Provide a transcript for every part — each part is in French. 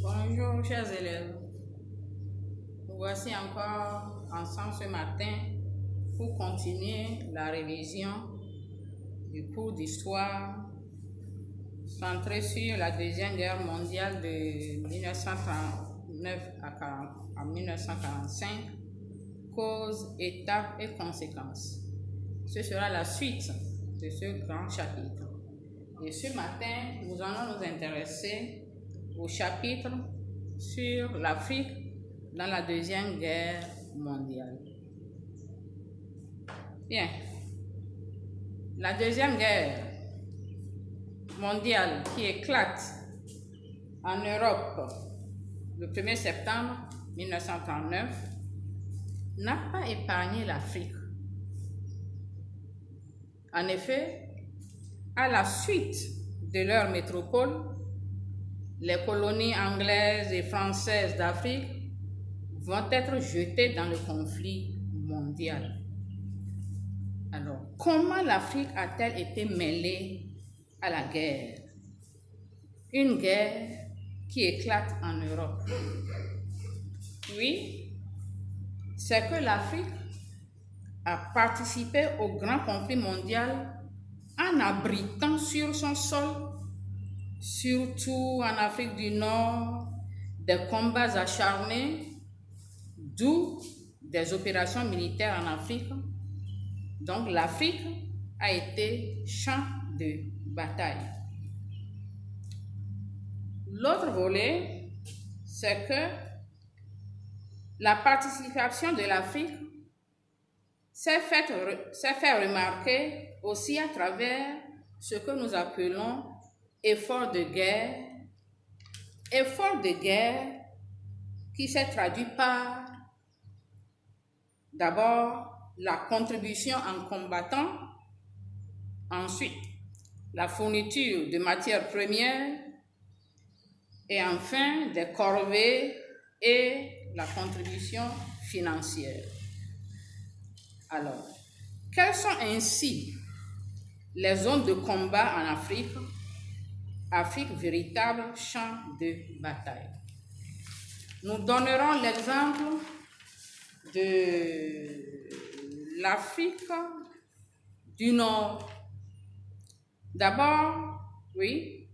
Bonjour chers élèves, nous voici encore ensemble ce matin pour continuer la révision du cours d'histoire centré sur la Deuxième Guerre mondiale de 1939 à 1945, causes, étapes et conséquences. Ce sera la suite de ce grand chapitre. Et ce matin, nous allons nous intéresser au chapitre sur l'Afrique dans la Deuxième Guerre mondiale. Bien, la Deuxième Guerre mondiale qui éclate en Europe le 1er septembre 1939 n'a pas épargné l'Afrique. En effet, à la suite de leur métropole, les colonies anglaises et françaises d'Afrique vont être jetées dans le conflit mondial. Alors, comment l'Afrique a-t-elle été mêlée à la guerre? Une guerre qui éclate en Europe. Oui, c'est que l'Afrique a participé au grand conflit mondial en abritant sur son sol, surtout en Afrique du Nord, des combats acharnés, d'où des opérations militaires en Afrique. Donc l'Afrique a été champ de bataille. L'autre volet, c'est que la participation de l'Afrique s'est fait remarquer aussi à travers ce que nous appelons effort de guerre qui s'est traduit par d'abord la contribution en combattant, ensuite la fourniture de matières premières et enfin des corvées et la contribution financière. Alors, quelles sont ainsi les zones de combat en Afrique? Afrique, véritable champ de bataille. Nous donnerons l'exemple de l'Afrique du Nord. D'abord, oui,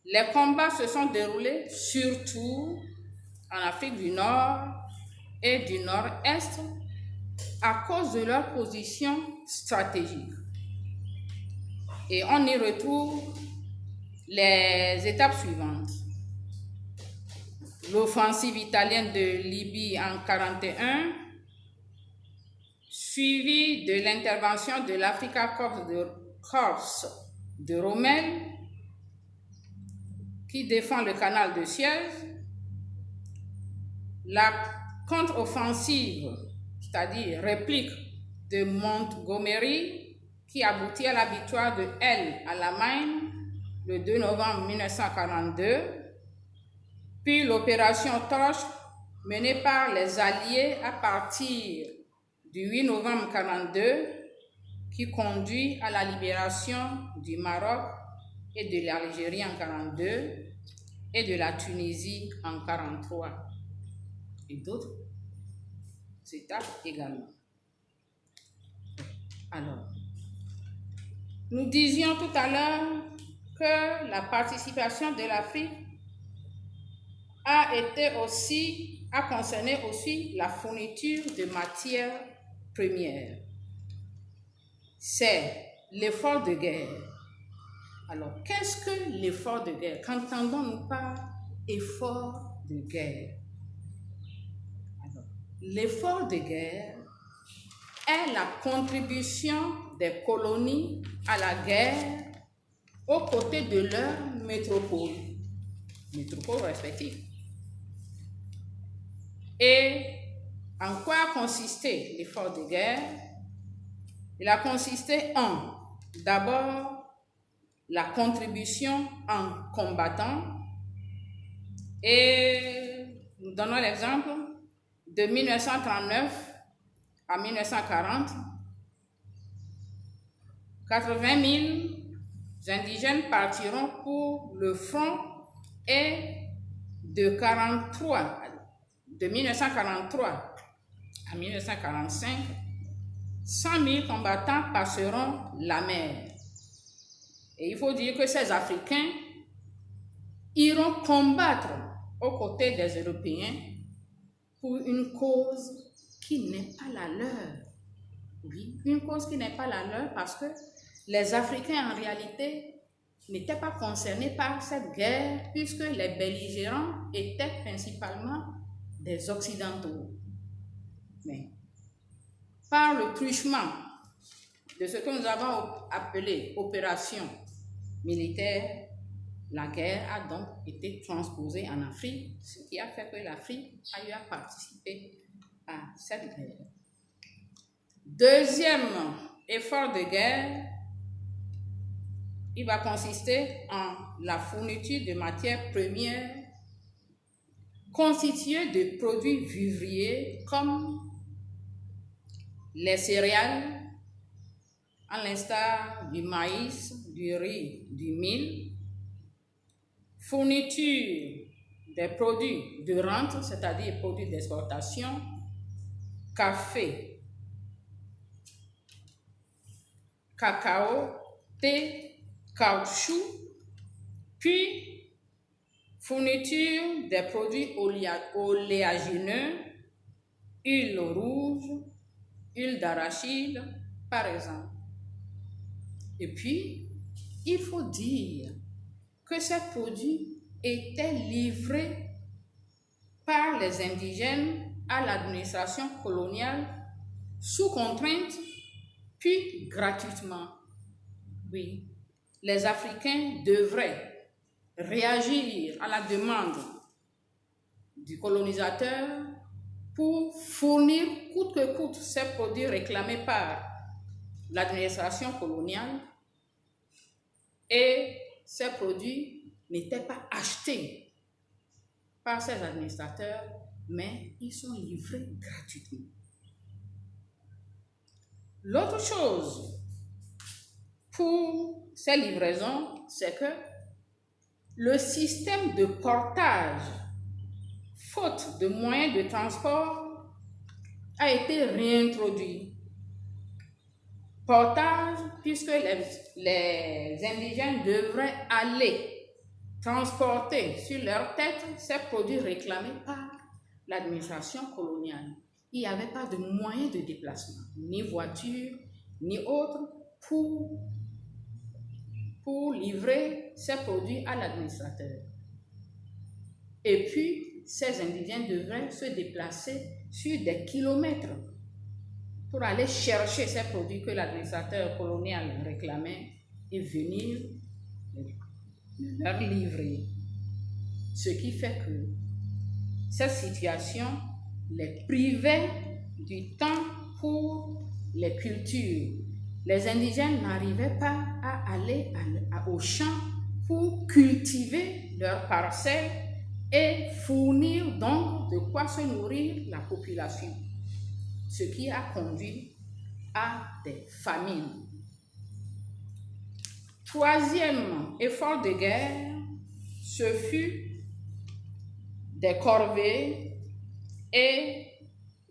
les combats se sont déroulés surtout en Afrique du Nord et du Nord-Est à cause de leur position stratégique. Et on y retrouve les étapes suivantes. L'offensive italienne de Libye en 1941, suivie de l'intervention de l'Africa Corps de Rommel, qui défend le canal de Suez, la contre-offensive, c'est-à-dire réplique de Montgomery, qui aboutit à la victoire de El Alamein le 2 novembre 1942, puis l'opération Torche menée par les Alliés à partir du 8 novembre 1942, qui conduit à la libération du Maroc et de l'Algérie en 1942 et de la Tunisie en 1943, et d'autres étapes également. Alors, nous disions tout à l'heure que la participation de l'Afrique a concerné aussi la fourniture de matières premières. C'est l'effort de guerre. Alors, qu'est-ce que l'effort de guerre? Qu'entendons-nous par effort de guerre? Alors, l'effort de guerre est la contribution des colonies à la guerre aux côtés de leurs métropoles respectives. Et en quoi a consisté l'effort de guerre? Il a consisté en, d'abord, la contribution en combattant, et nous donnons l'exemple de 1939 à 1940, 80 000 indigènes partiront pour le front et de 1943 à 1945, 100 000 combattants passeront la mer. Et il faut dire que ces Africains iront combattre aux côtés des Européens pour une cause qui n'est pas la leur. Oui, une cause qui n'est pas la leur parce que les Africains en réalité n'étaient pas concernés par cette guerre puisque les belligérants étaient principalement des Occidentaux. Mais par le truchement de ce que nous avons appelé opération militaire, la guerre a donc été transposée en Afrique, ce qui a fait que l'Afrique a eu à participer à cette guerre. Deuxième effort de guerre, il va consister en la fourniture de matières premières constituées de produits vivriers comme les céréales, à l'instar du maïs, du riz, du mil, fourniture des produits de rente, c'est-à-dire produits d'exportation, café, cacao, thé, caoutchouc, puis fourniture des produits oléagineux, huile rouge, huile d'arachide, par exemple. Et puis, il faut dire que ces produits étaient livrés par les indigènes à l'administration coloniale sous contrainte, puis gratuitement. Oui, les Africains devraient réagir à la demande du colonisateur pour fournir coûte que coûte ces produits réclamés par l'administration coloniale, et ces produits n'étaient pas achetés par ces administrateurs, mais ils sont livrés gratuitement. L'autre chose pour ces livraisons, c'est que le système de portage, faute de moyens de transport, a été réintroduit. Portage, puisque les indigènes devraient aller transporter sur leur tête ces produits réclamés par l'administration coloniale. Il n'y avait pas de moyens de déplacement, ni voiture, ni autre, pour livrer ces produits à l'administrateur. Et puis, ces indigènes devraient se déplacer sur des kilomètres pour aller chercher ces produits que l'administrateur colonial réclamait et venir leur livrer. Ce qui fait que cette situation les privait du temps pour les cultures. Les indigènes n'arrivaient pas à aller au champ pour cultiver leurs parcelles et fournir donc de quoi se nourrir la population, ce qui a conduit à des famines. Troisième effort de guerre, ce fut des corvées et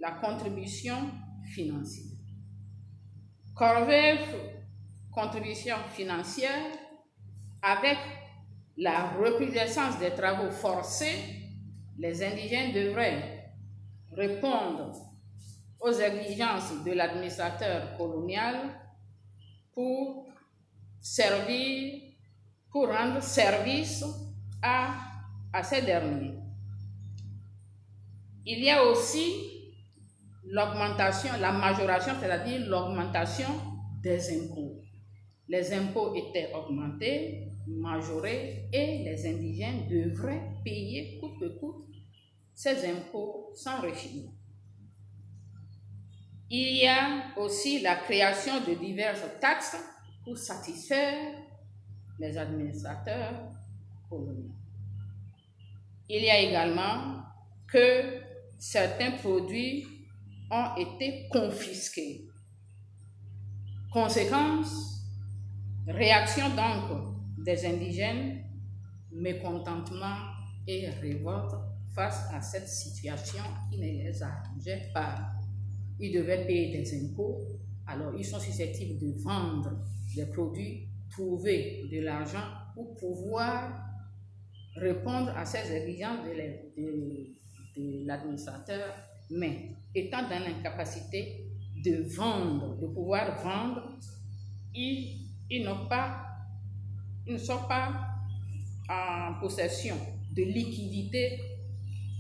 la contribution financière. Corvée, contribution financière, avec la recrudescence des travaux forcés, les indigènes devraient répondre aux exigences de l'administrateur colonial pour rendre service à ces derniers. Il y a aussi l'augmentation, la majoration, c'est-à-dire l'augmentation des impôts. Les impôts étaient augmentés, majorés, et les indigènes devraient payer coûte que coûte ces impôts sans rechigner. Il y a aussi la création de diverses taxes pour satisfaire les administrateurs coloniaux. Il y a également que certains produits ont été confisqués. Conséquence, réaction donc des indigènes, mécontentement et révolte face à cette situation qui ne les arrangeait pas. Ils devaient payer des impôts, alors ils sont susceptibles de vendre des produits, trouver de l'argent pour pouvoir répondre à ces exigences de l'administrateur, mais étant dans l'incapacité de vendre, de pouvoir vendre, ils ne sont pas en possession de liquidités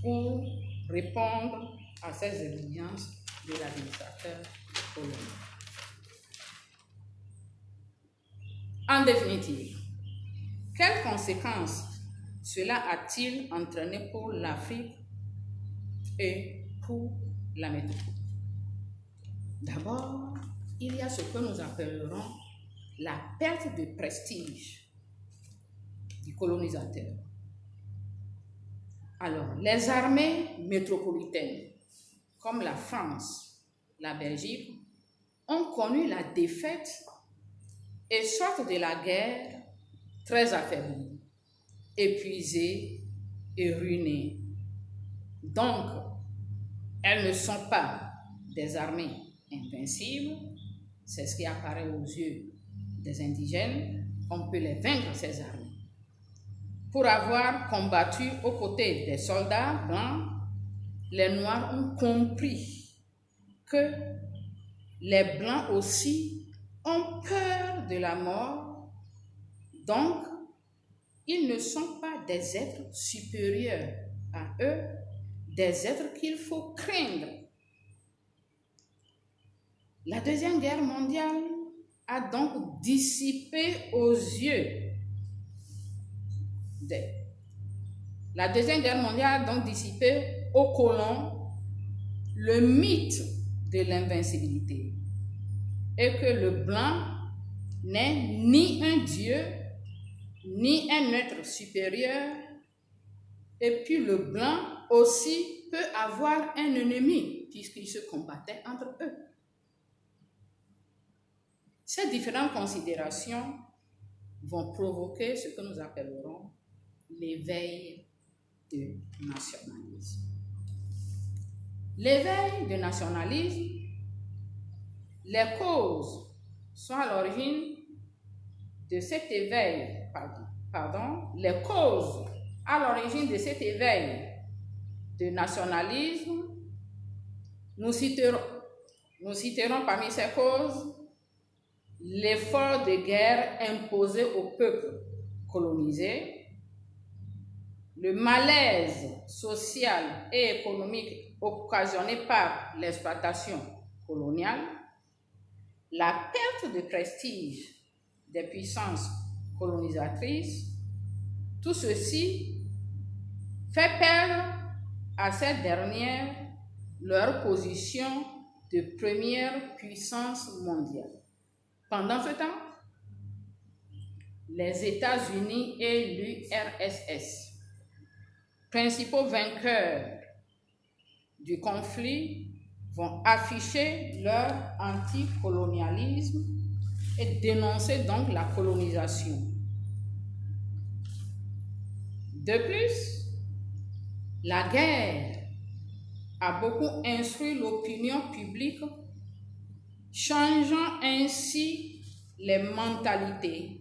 pour répondre à ces exigences de l'administrateur polonais. En définitive, quelles conséquences cela a-t-il entraîné pour l'Afrique et pour la métropole? D'abord, il y a ce que nous appellerons la perte de prestige du colonisateur. Alors, les armées métropolitaines, comme la France, la Belgique, ont connu la défaite et sortent de la guerre très affaiblies, épuisées et ruinées. Donc, elles ne sont pas des armées invincibles, c'est ce qui apparaît aux yeux des indigènes. On peut les vaincre, ces armées. Pour avoir combattu aux côtés des soldats blancs, les Noirs ont compris que les Blancs aussi ont peur de la mort, donc ils ne sont pas des êtres supérieurs à eux, des êtres qu'il faut craindre. La Deuxième Guerre mondiale a donc dissipé aux yeux La Deuxième Guerre mondiale a donc dissipé aux colons le mythe de l'invincibilité et que le blanc n'est ni un dieu, ni un être supérieur, et puis le blanc aussi peut avoir un ennemi puisqu'ils se combattaient entre eux. Ces différentes considérations vont provoquer ce que nous appellerons l'éveil du nationalisme. L'éveil du nationalisme, les causes sont à l'origine de cet éveil, les causes à l'origine de cet éveil de nationalisme, nous citerons parmi ces causes l'effort de guerre imposé au peuple colonisé, le malaise social et économique occasionné par l'exploitation coloniale, la perte de prestige des puissances colonisatrices, tout ceci fait perdre à ces dernières leur position de première puissance mondiale. Pendant ce temps, les États-Unis et l'URSS, principaux vainqueurs du conflit, vont afficher leur anticolonialisme et dénoncer donc la colonisation. De plus, la guerre a beaucoup instruit l'opinion publique, changeant ainsi les mentalités.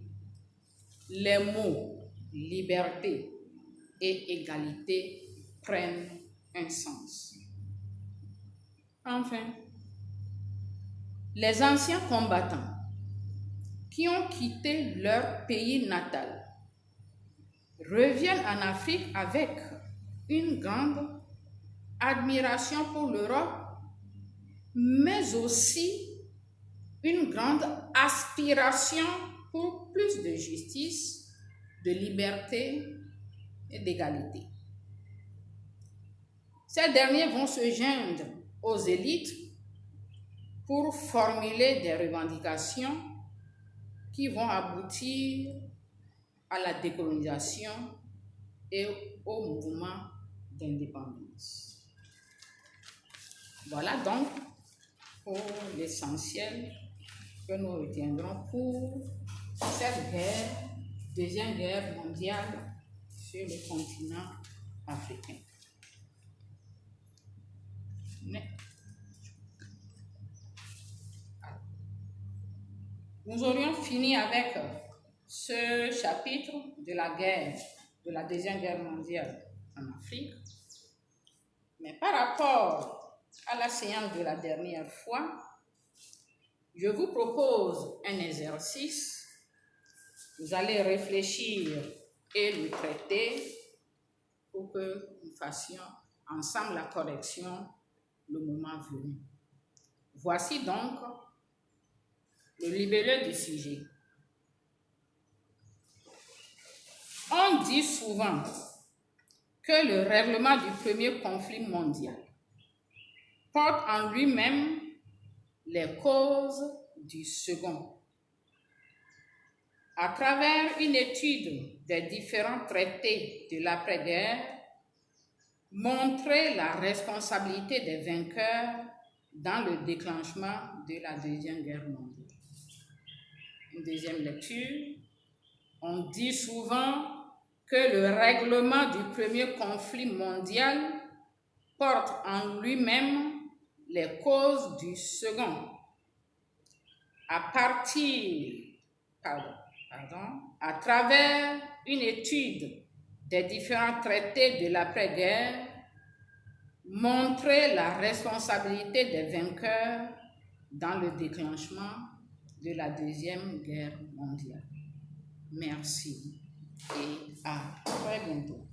Les mots liberté et égalité prennent un sens. Enfin, les anciens combattants qui ont quitté leur pays natal reviennent en Afrique avec une grande admiration pour l'Europe, mais aussi une grande aspiration pour plus de justice, de liberté et d'égalité. Ces derniers vont se joindre aux élites pour formuler des revendications qui vont aboutir à la décolonisation et au mouvement d'indépendance. Voilà donc pour l'essentiel que nous retiendrons pour cette guerre, Deuxième Guerre mondiale, sur le continent africain. Nous aurions fini avec ce chapitre de la guerre, de la Deuxième Guerre mondiale en Afrique. Mais par rapport à la séance de la dernière fois, je vous propose un exercice. Vous allez réfléchir et le traiter pour que nous fassions ensemble la correction le moment venu. Voici donc le libellé du sujet. On dit souvent que le règlement du premier conflit mondial porte en lui-même les causes du second. À travers une étude des différents traités de l'après-guerre, montrer la responsabilité des vainqueurs dans le déclenchement de la Deuxième Guerre mondiale. Une deuxième lecture. On dit souvent que le règlement du premier conflit mondial porte en lui-même les causes du second. À travers une étude des différents traités de l'après-guerre, montrer la responsabilité des vainqueurs dans le déclenchement de la Deuxième Guerre mondiale. Merci et à très bientôt.